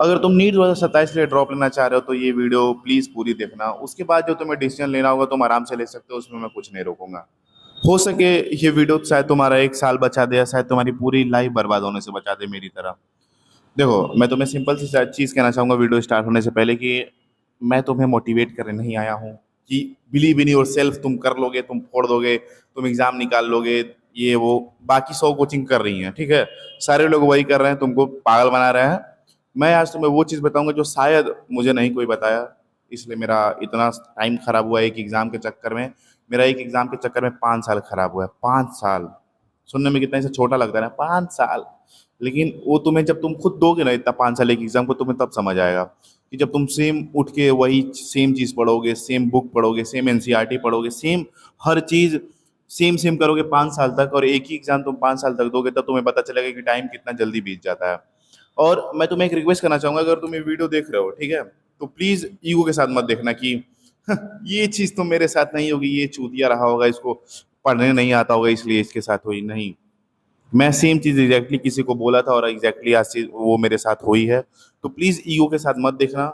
अगर तुम नीट 2027 के लिए ड्रॉप लेना चाह रहे हो तो ये वीडियो प्लीज़ पूरी देखना। उसके बाद जो तुम्हें डिसीजन लेना होगा तुम आराम से ले सकते हो, उसमें मैं कुछ नहीं रोकूंगा। हो सके ये वीडियो शायद तुम्हारा 1 साल बचा दे या शायद तुम्हारी पूरी लाइफ बर्बाद होने से बचा दे मेरी तरह। देखो, मैं तुम्हें सिंपल सी चीज़ कहना चाहूँगा वीडियो स्टार्ट होने से पहले कि मैं तुम्हें मोटिवेट करने नहीं आया हूँ कि बिलीव इन योर सेल्फ, तुम कर लोगे, तुम फोड़ दोगे, तुम एग्जाम निकाल लोगे। ये वो बाकी 100 कोचिंग कर रही हैं, ठीक है। सारे लोग वही कर रहे हैं, तुमको पागल बना रहे हैं। मैं आज तुम्हें वो चीज़ बताऊंगा जो शायद मुझे नहीं कोई बताया, इसलिए मेरा इतना टाइम खराब हुआ एक एग्जाम के चक्कर में। मेरा एक एग्जाम के चक्कर में 5 साल खराब हुआ है। 5 साल सुनने में कितना इसे छोटा लगता है ना, 5 साल। लेकिन वो तुम्हें जब तुम खुद दोगे ना इतना 5 साल एक एग्जाम को, तुम्हें तब समझ आएगा कि जब तुम सेम उठ के वही सेम चीज़ पढ़ोगे, सेम बुक पढ़ोगे, सेम एनसीईआरटी पढ़ोगे, सेम हर चीज़ सेम सेम करोगे 5 साल तक, और एक ही एग्जाम तुम 5 साल तक दोगे, तब तुम्हें पता चलेगा कि टाइम कितना जल्दी बीत जाता है। और मैं तुम्हें एक रिक्वेस्ट करना चाहूंगा, अगर तुम ये वीडियो देख रहे हो, ठीक है, तो प्लीज ईगो के साथ मत देखना कि ये चीज तो मेरे साथ नहीं होगी, ये चूतिया रहा होगा, इसको पढ़ने नहीं आता होगा इसलिए इसके साथ हुई। नहीं, मैं सेम चीज एग्जैक्टली किसी को बोला था और एग्जैक्टली आज चीज वो मेरे साथ हुई है। तो प्लीज ईगो के साथ मत देखना,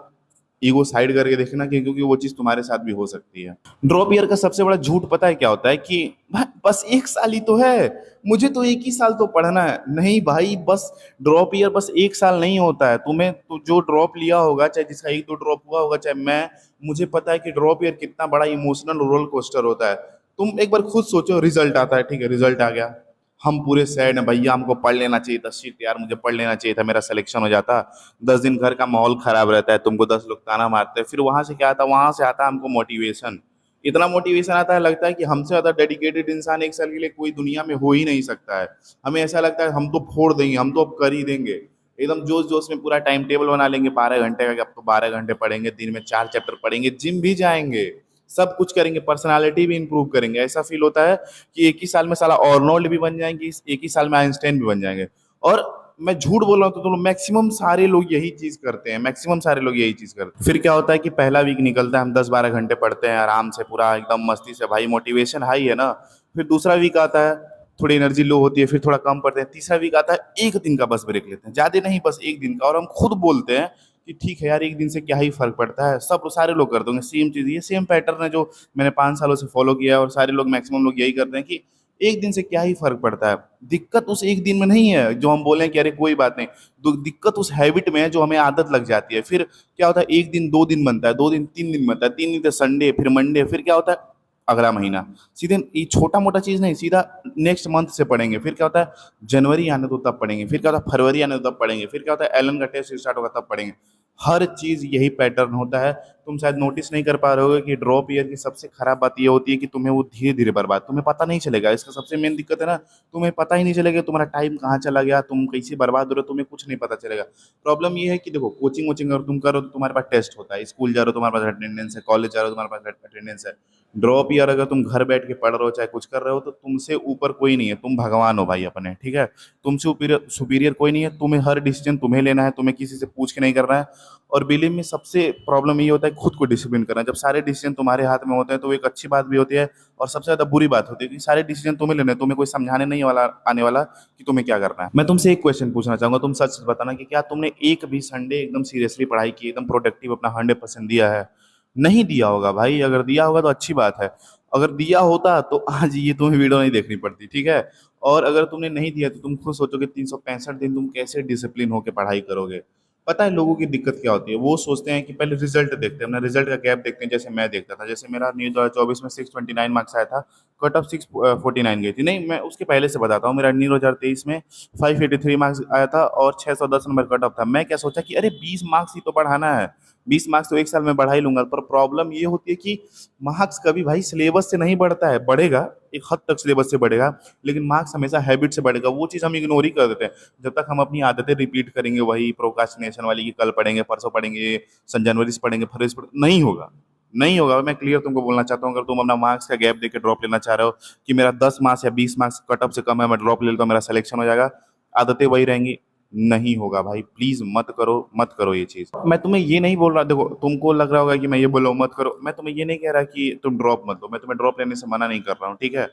ईगो साइड करके देखना, क्योंकि वो चीज तुम्हारे साथ भी हो सकती है। ड्रॉप ईयर का सबसे बड़ा झूठ पता है क्या होता है कि भाई बस 1 साल ही तो है, मुझे तो एक ही साल तो पढ़ना है। नहीं भाई, बस ड्रॉप ईयर बस 1 साल नहीं होता है। तुम्हें तो जो ड्रॉप लिया होगा, चाहे जिसका एक दो ड्रॉप हुआ होगा, चाहे मैं, मुझे पता है कि ड्रॉप ईयर कितना बड़ा इमोशनल रोलर कोस्टर होता है। तुम एक बार खुद सोचो, रिजल्ट आता है, ठीक है, रिजल्ट आ गया, हम पूरे सैड हैं, भैया हमको पढ़ लेना चाहिए था, शिट यार मुझे पढ़ लेना चाहिए था, मेरा सिलेक्शन हो जाता। 10 दिन घर का माहौल खराब रहता है, तुमको 10 लोग ताना मारते हैं। फिर वहां से क्या आता है, वहां से आता है हमको मोटिवेशन। इतना मोटिवेशन आता है, लगता है कि हमसे ज्यादा डेडिकेटेड इंसान 1 साल के लिए कोई दुनिया में हो ही नहीं सकता है। हमें ऐसा लगता है हम तो फोड़ देंगे, हम तो अब कर ही देंगे। एकदम जोश जोश में पूरा टाइम टेबल बना लेंगे 12 घंटे का, कि अब तो 12 घंटे पढ़ेंगे, दिन में 4 चैप्टर पढ़ेंगे, जिम भी जाएंगे, सब कुछ करेंगे, पर्सनालिटी भी इंप्रूव करेंगे। ऐसा फील होता है कि एक ही साल में साला अर्नोल्ड भी बन जाएंगे, एक ही साल में आइंस्टाइन भी बन जाएंगे। और मैं झूठ बोल रहा हूँ तो मैक्सिमम सारे लोग यही चीज करते हैं, मैक्सिमम सारे लोग यही चीज करते हैं। फिर क्या होता है कि पहला वीक निकलता है, हम 10-12 घंटे पढ़ते हैं आराम से, पूरा एकदम मस्ती से, भाई मोटिवेशन हाई है ना। फिर दूसरा वीक आता है, थोड़ी एनर्जी लो होती है, फिर थोड़ा कम पढ़ते हैं। तीसरा वीक आता है, एक दिन का बस ब्रेक लेते हैं, ज्यादा नहीं, बस एक दिन का। और हम खुद बोलते हैं कि ठीक है यार, एक दिन से क्या ही फर्क पड़ता है, सब सारे लोग कर दोगे सेम चीज। ये सेम पैटर्न है जो मैंने 5 सालों से फॉलो किया है, और सारे लोग, मैक्सिमम लोग यही करते हैं कि एक दिन से क्या ही फर्क पड़ता है। दिक्कत उस एक दिन में नहीं है जो हम बोलें कि अरे कोई बात नहीं, दिक्कत उस हैबिट में है जो हमें आदत लग जाती है। फिर क्या होता है, एक दिन 2 दिन बनता है, 2 दिन 3 दिन बनता है, 3 दिन से संडे, फिर मंडे, फिर क्या होता है अगला महीना। सीधे ये छोटा मोटा चीज नहीं, सीधा नेक्स्ट मंथ से पढ़ेंगे। फिर क्या होता है, जनवरी आने तो तब पढ़ेंगे, फिर क्या होता है फरवरी आने तो तब पढ़ेंगे, फिर क्या होता है एलन का टेस्ट स्टार्ट होगा तब पढ़ेंगे। हर चीज यही पैटर्न होता है। तुम शायद नोटिस नहीं कर पा रहे होगे कि ड्रॉप ईयर की सबसे खराब बात ये होती है कि तुम्हें वो धीरे धीरे बर्बाद, तुम्हें पता नहीं चलेगा। इसका सबसे मेन दिक्कत है ना, तुम्हें पता ही नहीं चलेगा तुम्हारा टाइम कहाँ चला गया, तुम कैसे बर्बाद हो रहे हो, तुम्हें कुछ नहीं पता चलेगा। प्रॉब्लम ये है कि देखो, कोचिंग वोचिंग अगर तुम करो तो तुम्हारे पास टेस्ट होता है, स्कूल जा रहे हो तुम्हारे पास अटेंडेंस है, कॉलेज जा रहे हो तुम्हारे पास अटेंडेंस है। ड्रॉप ईयर अगर तुम घर बैठ के पढ़ रहे हो, चाहे कुछ कर रहे हो, तो तुमसे ऊपर कोई नहीं है, तुम भगवान हो भाई अपने, ठीक है। तुमसे सुपीरियर सुपीरियर कोई नहीं है, तुम्हें हर डिसीजन तुम्हें लेना है, तुम्हें किसी से पूछ के नहीं करना है। और बिलीव में सबसे प्रॉब्लम ये होता है खुद को डिसिप्लिन करना। जब सारे डिसीजन तुम्हारे हाथ में होते हैं तो वो एक अच्छी बात भी होती है, और सबसे ज्यादा बुरी बात होती है कि सारे डिसीजन तुम्हें लेने हैं, तुम्हें कोई समझाने नहीं वाला आने वाला कि तुम्हें क्या करना है। मैं तुमसे एक क्वेश्चन पूछना चाहूंगा, तुम सच सच बताना कि क्या तुमने एक भी संडे एकदम सीरियसली पढ़ाई की, एकदम प्रोडक्टिव अपना 100% दिया है? नहीं दिया होगा भाई। अगर दिया होगा तो अच्छी बात है, अगर दिया होता तो आज ये तुम्हें वीडियो नहीं देखनी पड़ती, ठीक है। और अगर तुमने नहीं दिया तो तुम खुद सोचो कि 365 दिन तुम कैसे डिसिप्लिन होकर पढ़ाई करोगे। पता है लोगों की दिक्कत क्या होती है, वो सोचते हैं कि पहले रिजल्ट देखते हैं, अपना रिजल्ट का गैप देखते हैं। जैसे मैं देखता था, जैसे मेरा न्यू 2024 में 629 मार्क्स आया था, कट ऑफ 649 गई थी। नहीं, मैं उसके पहले से बताता हूँ, मेरा न्यू 2023 में 583 मार्क्स आया था और 610 नंबर कट ऑफ था। मैं क्या सोचा कि अरे 20 मार्क्स ही तो बढ़ाना है, 20 मार्क्स तो एक साल में बढ़ा ही लूंगा। पर प्रॉब्लम ये होती है कि मार्क्स कभी भाई सिलेबस से नहीं बढ़ता है, बढ़ेगा एक हद तक सिलेबस से बढ़ेगा, लेकिन मार्क्स हमेशा हैबिट से बढ़ेगा। वो चीज़ हम इग्नोर ही कर देते हैं। जब तक हम अपनी आदतें रिपीट करेंगे वही प्रोक्रास्टिनेशन वाली, कि कल पढ़ेंगे, परसों पढ़ेंगे, सन जनवरी से पढ़ेंगे, फरवरी से पढ़ेंगे, नहीं होगा, नहीं होगा। मैं क्लियर तुमको बोलना चाहता हूँ, अगर तुम अपना मार्क्स का गैप देके ड्रॉप लेना चाह रहे हो कि मेरा 10 मार्क्स या 20 मार्क्स कट ऑफ से कम है, मैं ड्रॉप ले लेता हूँ, मेरा सिलेक्शन हो जाएगा, आदतें वही रहेंगी, नहीं होगा भाई। प्लीज मत करो, मत करो ये चीज। मैं तुम्हें ये नहीं बोल रहा, देखो तुमको लग रहा होगा कि मैं ये बोल रहा हूँ मत करो, मैं तुम्हें ये नहीं कह रहा कि तुम ड्रॉप मत लो, मैं तुम्हें ड्रॉप लेने से मना नहीं कर रहा हूँ, ठीक है।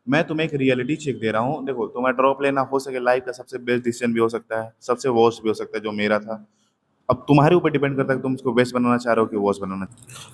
मैं तुम्हें एक रियलिटी चेक दे रहा हूँ। देखो, तुम्हें ड्रॉप लेना हो सके लाइफ का सबसे बेस्ट डिसीजन भी हो सकता है, सबसे वर्स्ट भी हो सकता है, जो मेरा था। अब तुम्हारे ऊपर डिपेंड करता है कि तुम उसको बेस्ट बनाना चाह रहे हो कि वर्स्ट बनाना।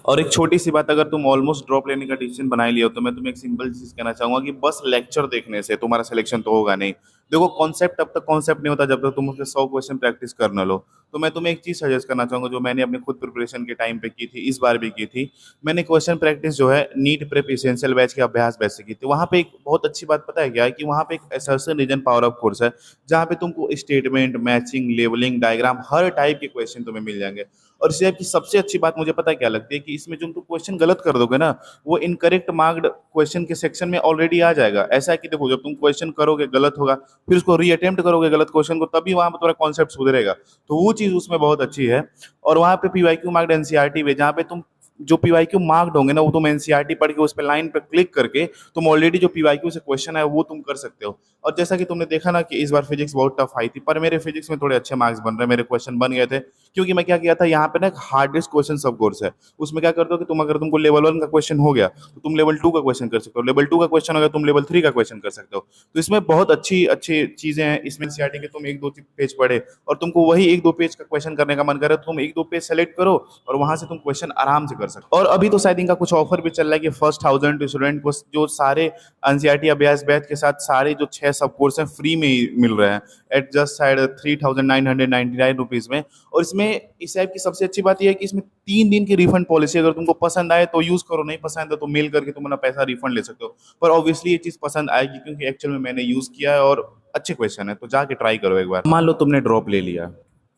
और एक छोटी सी बात, अगर तुम ऑलमोस्ट ड्रॉप लेने का डिसीजन बना ही लिया हो तो मैं तुम्हें एक सिंपल चीज कहना चाहूंगा कि बस लेक्चर देखने से तुम्हारा सिलेक्शन तो होगा नहीं। देखो कॉन्सेप्ट तब तक कॉन्सेप्ट नहीं होता जब तक तुम उसके 100 क्वेश्चन प्रैक्टिस कर न लो। तो मैं तुम्हें एक चीज सजेस्ट करना चाहूंगा जो मैंने अपने खुद प्रिपरेशन के टाइम पे की थी, इस बार भी की थी। मैंने क्वेश्चन प्रैक्टिस जो है नीट प्रेप एसेंशियल बैच के अभ्यास बैच से की थी। वहाँ पे एक बहुत अच्छी बात पता है क्या है कि वहाँ पे एक assertion reason power of course है, जहाँ पे तुमको स्टेटमेंट, मैचिंग, लेबलिंग, डायग्राम, हर टाइप के क्वेश्चन तुम्हें मिल जाएंगे। और इस ऐप की सबसे अच्छी बात मुझे पता है क्या लगती है कि इसमें जो तुम क्वेश्चन गलत कर दोगे ना, वो इनकरेक्ट मार्क्ड क्वेश्चन के सेक्शन में ऑलरेडी आ जाएगा। ऐसा है कि देखो जब तुम क्वेश्चन करोगे गलत होगा, फिर उसको रीअटेम्प्ट करोगे गलत क्वेश्चन को, तभी वहां पर तुम्हारा कॉन्सेप्ट सुधरेगा। तो वो चीज उसमें बहुत अच्छी है। और वहां पे पीवाईक्यू मार्क्ड एनसीईआरटी में, जहाँ पे तुम जो पीवाईक्यू मार्क्ड होंगे ना, वो तुम एनसीईआरटी पढ़ के उस पर लाइन पे क्लिक करके तुम ऑलरेडी जो पीवाईक्यू से क्वेश्चन है वो तुम कर सकते हो। और जैसा कि तुमने देखा ना कि इस बार फिजिक्स बहुत टफ आई थी, पर मेरे फिजिक्स में थोड़े अच्छे मार्क्स बन रहे, मेरे क्वेश्चन बन गए थे। क्योंकि मैं क्या किया था, यहाँ पे ना एक हार्डेस्ट क्वेश्चन सब कोर्स है। उसमें क्या करते हो कि तुम, अगर तुमको लेवल 1 का क्वेश्चन हो गया तो तुम लेवल 2 का क्वेश्चन कर सकते हो, लेवल 2 का क्वेश्चन हो गया तुम लेवल 3 का क्वेश्चन कर सकते हो। तो इसमें बहुत अच्छी अच्छी चीजें हैं इसमें सीआरटी के। तुम एक दो पेज पढ़े और तुमको वही एक दो पेज का क्वेश्चन करने का मन करे तो तुम एक दो पेज सेलेक्ट करो और वहां से तुम क्वेश्चन आराम से कर सकते हो। और अभी तो शायद इनका कुछ ऑफर भी चल रहा है कि फर्स्ट 1000 स्टूडेंट को जो सारे एनसीईआरटी अभ्यास बैच के साथ सारे जो 6 सब कोर्स हैं फ्री में ही मिल रहे हैं एट जस्ट शायद 3999 में। और इसमें इस ऐप की सबसे अच्छी बात यह है कि इसमें 3 दिन की रिफंड पॉलिसी, अगर तुमको पसंद आए तो यूज करो, नहीं पसंद है तो मेल करके तुम अपना पैसा रिफंड ले सकते हो। पर ऑब्वियसली ये चीज पसंद आएगी क्योंकि एक्चुअल में मैंने यूज किया है और अच्छे क्वेश्चन है, तो जाके ट्राई करो एक बार। मान लो तुमने ड्रॉप ले लिया,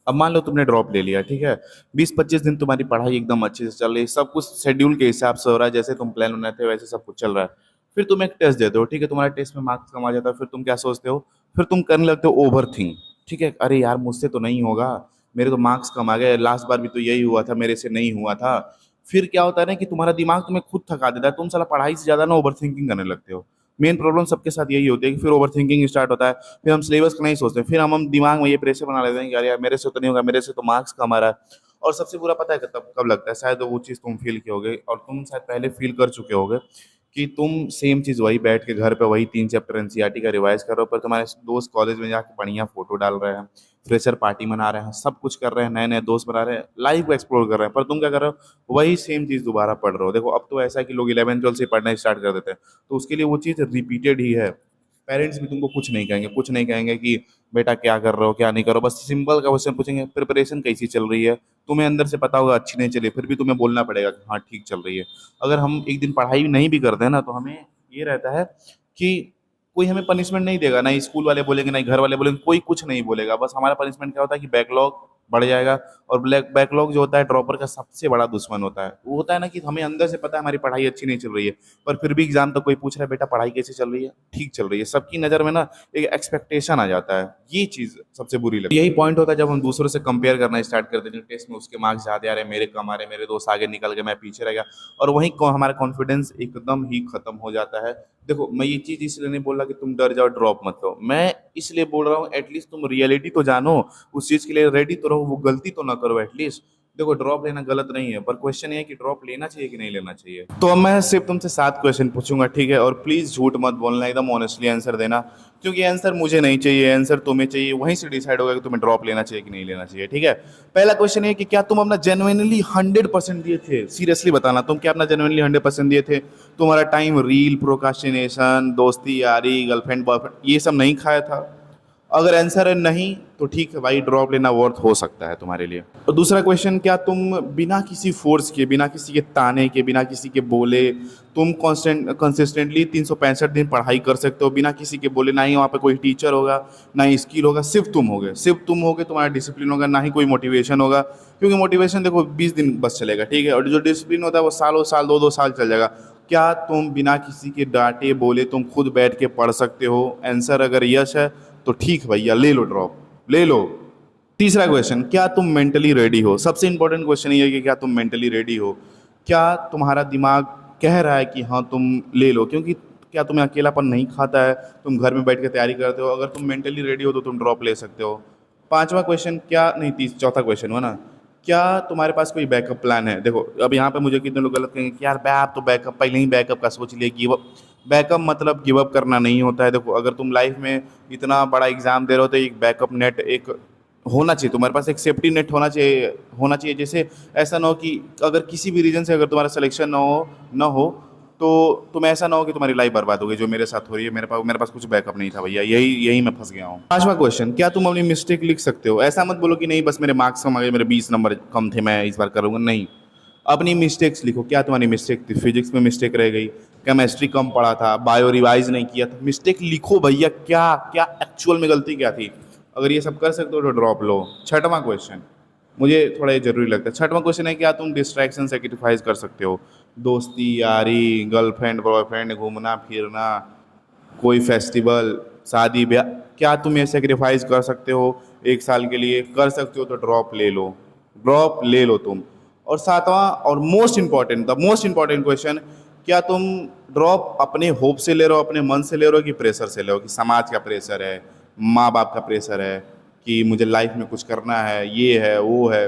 अब मान लो तुमने ड्रॉप ले लिया, ठीक है। 20-25 दिन तुम्हारी पढ़ाई एकदम अच्छे से चल रही है, सब कुछ शेड्यूल के हिसाब से हो रहा है, जैसे तुम प्लान बनाए थे वैसे सब कुछ चल रहा है। फिर तुम एक टेस्ट देते हो, ठीक है, तुम्हारे टेस्ट में मार्क्स कम आ जाता है। फिर तुम क्या सोचते हो, फिर तुम करने लगते हो ओवर थिंक, ठीक है। अरे यार मुझसे तो नहीं होगा, मेरे तो मार्क्स कम आ गए, लास्ट बार भी तो यही हुआ था, मेरे से नहीं हुआ था। फिर क्या होता है ना कि तुम्हारा दिमाग तुम्हें खुद थका देता है, तुम साला पढ़ाई से ज्यादा ना ओवर थिंकिंग करने लगते हो। मेन प्रॉब्लम सबके साथ यही होती है कि फिर ओवर थिंकिंग स्टार्ट होता है। फिर हम सिलेबस का नहीं सोचते, फिर हम दिमाग में ये प्रेशर बना लेते हैं कि अरे यार मेरे से तो नहीं होगा, मेरे से तो मार्क्स कम आ रहा है। और सबसे बुरा पता है कि तब कब लगता है, शायद वो चीज़ तुम फील किए होगे और तुम शायद पहले फील कर चुके होगे कि तुम सेम चीज़ वही बैठ के घर पे वही 3 चैप्टर एनसीईआरटी का रिवाइज कर रहे हो, पर तुम्हारे दोस्त कॉलेज में जाके बढ़िया फोटो डाल रहे हैं, फ्रेशर पार्टी मना रहे हैं, सब कुछ कर रहे हैं, नए नए दोस्त बना रहे हैं, लाइफ को एक्सप्लोर कर रहे हैं, पर तुम क्या कर रहे हो, वही सेम चीज़ दोबारा पढ़ रहे हो। देखो अब तो ऐसा है कि लोग 11th 12th से पढ़ना स्टार्ट कर देते हैं, तो उसके लिए वो चीज़ रिपीटेड ही है। पेरेंट्स भी तुमको कुछ नहीं कहेंगे, कुछ नहीं कहेंगे कि बेटा क्या कर रहे हो क्या नहीं करो, बस सिंपल का क्वेश्चन पूछेंगे, प्रिपरेशन कैसी चल रही है। तुम्हें अंदर से पता होगा अच्छी नहीं चली, फिर भी तुम्हें बोलना पड़ेगा कि हाँ ठीक चल रही है। अगर हम एक दिन पढ़ाई नहीं भी करते हैं ना, तो हमें ये रहता है कि कोई हमें पनिशमेंट नहीं देगा, ना स्कूल वाले बोलेंगे ना घर वाले बोलेंगे, कोई कुछ नहीं बोलेगा। बस हमारा पनिशमेंट क्या होता है कि बैकलॉग बढ़ जाएगा। और ब्लैक बैकलॉग जो होता है ड्रॉपर का सबसे बड़ा दुश्मन होता है। वो होता है ना कि हमें अंदर से पता है हमारी पढ़ाई अच्छी नहीं चल रही है, पर फिर भी एग्जाम तक कोई पूछ रहा है बेटा पढ़ाई कैसे चल रही है, ठीक चल रही है, सबकी नज़र में ना एक एक्सपेक्टेशन आ जाता है। ये चीज़ सबसे बुरी लगती है। यही पॉइंट होता है जब हम दूसरों से कंपेयर करना स्टार्ट कर देते हैं, टेस्ट में उसके मार्क्स ज़्यादा आ रहे, मेरे कम आ रहे, मेरे दोस्त आगे निकल गए, मैं पीछे रह गया, और वहीं हमारा कॉन्फिडेंस एकदम ही खत्म हो जाता है। देखो मैं ये चीज़ इसलिए नहीं बोल रहा कि तुम डर जाओ ड्रॉप मत लो, मैं इसलिए बोल रहा हूँ एटलीस्ट तुम रियलिटी तो जानो, उस चीज़ के लिए रेडी तो रहो, वो गलती तो ना करो एटलीस्ट। देखो ड्रॉप लेना गलत नहीं है, पर क्वेश्चन ये है कि ड्रॉप लेना चाहिए कि नहीं लेना चाहिए। तो अब मैं सिर्फ तुमसे 7 क्वेश्चन पूछूंगा, ठीक है, और प्लीज झूठ मत बोलना, एकदम ऑनेस्टली आंसर देना, क्योंकि आंसर मुझे नहीं चाहिए, आंसर तुम्हें चाहिए, वहीं से डिसाइड होगा कि तुम्हें ड्रॉप लेना चाहिए कि नहीं लेना चाहिए, ठीक है। पहला क्वेश्चन है कि क्या तुम अपना जेन्युइनली 100% दिए थे, सीरियसली बताना, तुम क्या अपना जेन्युइनली 100% दिए थे। तुम्हारा टाइम रील, प्रोकास्टिनेशन, दोस्ती यारी, गर्लफ्रेंड बॉयफ्रेंड ये सब नहीं खाया था। अगर आंसर है नहीं तो ठीक है भाई, ड्रॉप लेना वर्थ हो सकता है तुम्हारे लिए। तो दूसरा क्वेश्चन, क्या तुम बिना किसी फोर्स के, बिना किसी के ताने के, बिना किसी के बोले तुम कंसिस्टेंटली 365 दिन पढ़ाई कर सकते हो बिना किसी के बोले? ना ही वहाँ पे कोई टीचर होगा, ना ही स्किल होगा, सिर्फ तुम होगे, सिर्फ तुम होगे, तुम्हारा डिसिप्लिन होगा, ना ही कोई मोटिवेशन होगा। क्योंकि मोटिवेशन देखो 20 दिन बस चलेगा, ठीक है, और जो डिसिप्लिन होता है वो सालों साल, 2-2 साल चल जाएगा। क्या तुम बिना किसी के डांटे बोले तुम खुद बैठ के पढ़ सकते हो? आंसर अगर यस है तो ठीक भैया, ले लो ड्रॉप, ले लो। तीसरा क्वेश्चन, क्या तुम मेंटली रेडी हो? सबसे इंपॉर्टेंट क्वेश्चन ये है कि क्या तुम मेंटली रेडी हो, क्या तुम्हारा दिमाग कह रहा है कि हाँ तुम ले लो, क्योंकि क्या तुम्हें अकेलापन नहीं खाता है, तुम घर में बैठ के तैयारी करते हो? अगर तुम मेंटली रेडी हो तो तुम ड्रॉप ले सकते हो। पांचवा क्वेश्चन, क्या नहीं चौथा क्वेश्चन हुआ ना, क्या तुम्हारे पास कोई बैकअप प्लान है? देखो अब यहाँ पे मुझे कितने लोग गलत कहेंगे कि यार आप तो बैकअप पहले ही बैकअप का सोच लिए, गिव अप। बैकअप मतलब गिव अप करना नहीं होता है। देखो अगर तुम लाइफ में इतना बड़ा एग्जाम दे रहे हो तो एक बैकअप नेट, एक होना चाहिए, तुम्हारे पास एक सेफ्टी नेट होना चाहिए। जैसे ऐसा ना हो कि अगर किसी भी रीज़न से अगर तुम्हारा सिलेक्शन ना हो तो तुम ऐसा ना हो कि तुम्हारी लाइफ बर्बाद हो गई, जो मेरे साथ हो रही है। मेरे पास कुछ बैकअप नहीं था भैया, यही यही मैं फंस गया हूँ। 5वां क्वेश्चन, क्या तुम अपनी मिस्टेक लिख सकते हो? ऐसा मत बोलो कि नहीं बस मेरे मार्क्स कम आ गए, मेरे 20 नंबर कम थे, मैं इस बार करूँगा। नहीं, अपनी मिस्टेक्स लिखो। क्या तुम्हारी मिस्टेक थी? फिजिक्स में मिस्टेक रह गई, केमिस्ट्री कम पढ़ा था, बायो रिवाइज नहीं किया था। मिस्टेक लिखो भैया, क्या क्या एक्चुअल में गलती क्या थी। अगर ये सब कर सकते हो तो ड्रॉप लो। 6वां क्वेश्चन मुझे थोड़ा ये जरूरी लगता है। 6वां क्वेश्चन है, क्या तुम डिस्ट्रैक्शन सेक्रीफाइस कर सकते हो? दोस्ती यारी, गर्लफ्रेंड बॉयफ्रेंड, घूमना फिरना, कोई फेस्टिवल, शादी ब्याह, क्या तुम ये सेक्रीफाइस कर सकते हो 1 साल के लिए? कर सकते हो तो ड्रॉप ले लो, ड्रॉप ले लो तुम। और 7वां और मोस्ट इंपॉर्टेंट क्वेश्चन, क्या तुम ड्रॉप अपने होप से ले रहे हो, अपने मन से ले रहे हो, कि प्रेशर से ले रहे हो, कि समाज का प्रेशर है, माँ बाप का प्रेशर है, कि मुझे लाइफ में कुछ करना है, ये है वो है।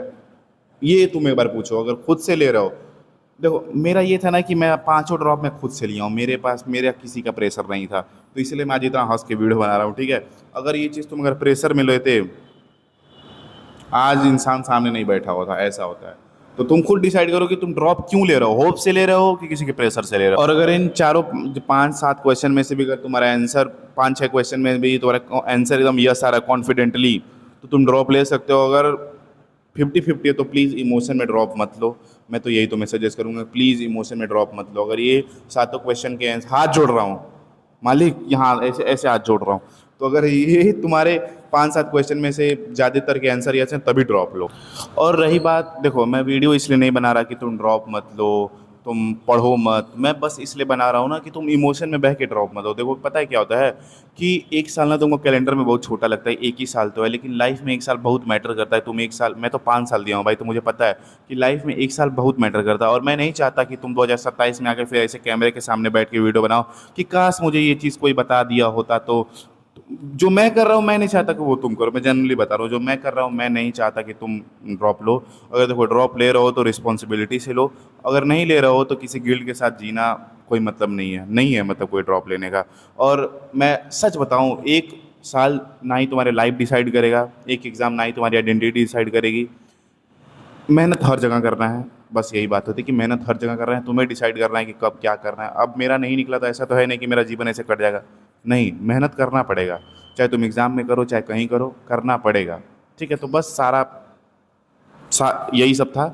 ये तुम एक बार पूछो। अगर खुद से ले रहे हो, देखो मेरा ये था ना कि मैं 5 ड्रॉप मैं खुद से लिया हूँ, मेरे पास मेरा किसी का प्रेशर नहीं था, तो इसलिए मैं आज इतना हंस के वीडियो बना रहा हूँ, ठीक है। अगर ये चीज़ तुम अगर प्रेशर में लेते, आज इंसान सामने नहीं बैठा हुआ था, ऐसा होता है। तो तुम खुद डिसाइड करो कि तुम ड्रॉप क्यों ले रहे हो, होप से ले रहे हो कि किसी के प्रेशर से ले रहे हो। और अगर इन चारों 5-7 क्वेश्चन में से भी अगर तुम्हारा आंसर 5-6 क्वेश्चन में भी तुम्हारा आंसर एकदम यस आ रहा है कॉन्फिडेंटली, तो तुम ड्रॉप ले सकते हो। अगर 50-50 है तो प्लीज़ इमोशन में ड्रॉप मत लो। मैं तो यही तुम्हें सजेस्ट करूंगा, प्लीज़ इमोशन में ड्रॉप मत लो। अगर ये सातों क्वेश्चन के आंसर, हाथ जोड़ रहा हूँ मालिक, यहाँ ऐसे ऐसे हाथ जोड़ रहा हूँ, तो अगर ये तुम्हारे 5-7 क्वेश्चन में से ज़्यादातर के आंसर यस हैं तभी ड्रॉप लो। और रही बात, देखो मैं वीडियो इसलिए नहीं बना रहा कि तुम ड्रॉप मत लो, तुम पढ़ो मत, मैं बस इसलिए बना रहा हूँ ना कि तुम इमोशन में बह के ड्रॉप मत हो। देखो पता है क्या होता है कि 1 साल ना तुमको कैलेंडर में बहुत छोटा लगता है, एक ही साल तो है, लेकिन लाइफ में 1 साल बहुत मैटर करता है। तुम 1 साल, मैं तो 5 साल दिया हूँ भाई, तो मुझे पता है कि लाइफ में 1 साल बहुत मैटर करता है। और मैं नहीं चाहता कि तुम 2027 में आकर फिर ऐसे कैमरे के सामने बैठ के वीडियो बनाओ कि काश मुझे ये चीज़ कोई बता दिया होता। तो जो मैं कर रहा हूँ मैं नहीं चाहता कि वो तुम करो, मैं जनरली बता रहा हूँ जो मैं कर रहा हूँ, मैं नहीं चाहता कि तुम ड्रॉप लो। अगर देखो ड्रॉप ले रहे हो तो रिस्पॉन्सिबिलिटी से लो, अगर नहीं ले रहे हो तो किसी गिल्ट के साथ जीना कोई मतलब नहीं है मतलब कोई ड्रॉप लेने का। और मैं सच बताऊँ, 1 साल ना ही तुम्हारे लाइफ डिसाइड करेगा, एक एग्ज़ाम ना ही तुम्हारी आइडेंटिटी डिसाइड करेगी। मेहनत हर जगह करना है, बस यही बात होती है कि मेहनत हर जगह करना है, तुम्हें डिसाइड करना है कि कब क्या करना है। अब मेरा नहीं निकला तो ऐसा तो है नहीं कि मेरा जीवन ऐसे कट जाएगा, नहीं, मेहनत करना पड़ेगा। चाहे तुम एग्ज़ाम में करो चाहे कहीं करो, करना पड़ेगा, ठीक है। तो बस यही सब था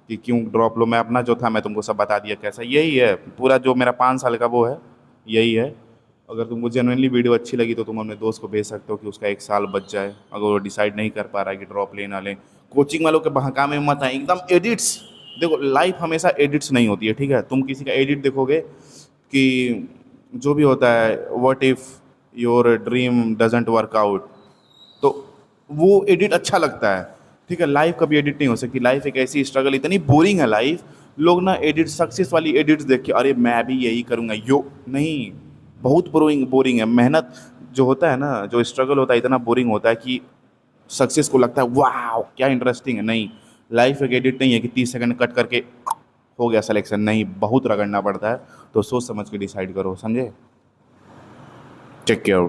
कि क्यों ड्रॉप लो। मैं अपना जो था मैं तुमको सब बता दिया कैसा, यही है पूरा जो मेरा 5 साल का वो है, यही है। अगर तुमको जेनुइनली वीडियो अच्छी लगी तो तुम अपने दोस्त को भेज सकते हो कि उसका 1 साल बच जाए, अगर वो डिसाइड नहीं कर पा रहा है कि ड्रॉप ले ना ले। कोचिंग वालों के बहकावे में मत आए एकदम एडिट्स। देखो लाइफ हमेशा एडिट्स नहीं होती है, ठीक है। तुम किसी का एडिट देखोगे कि जो भी होता है, what if your dream doesn't work out, तो वो एडिट अच्छा लगता है, ठीक है। लाइफ कभी एडिट नहीं हो सकती, लाइफ एक ऐसी स्ट्रगल, इतनी बोरिंग है लाइफ। लोग ना एडिट, सक्सेस वाली एडिट्स देख के अरे मैं भी यही करूँगा, यो नहीं, बहुत बोरिंग बोरिंग है। मेहनत जो होता है ना, जो स्ट्रगल होता है इतना बोरिंग होता है कि सक्सेस को लगता है वाह क्या इंटरेस्टिंग है। नहीं, लाइफ एक एडिट नहीं है कि 30 सेकंड कट करके हो गया सिलेक्शन, नहीं, बहुत रगड़ना पड़ता है। तो सोच समझ के डिसाइड करो, समझे। Take care.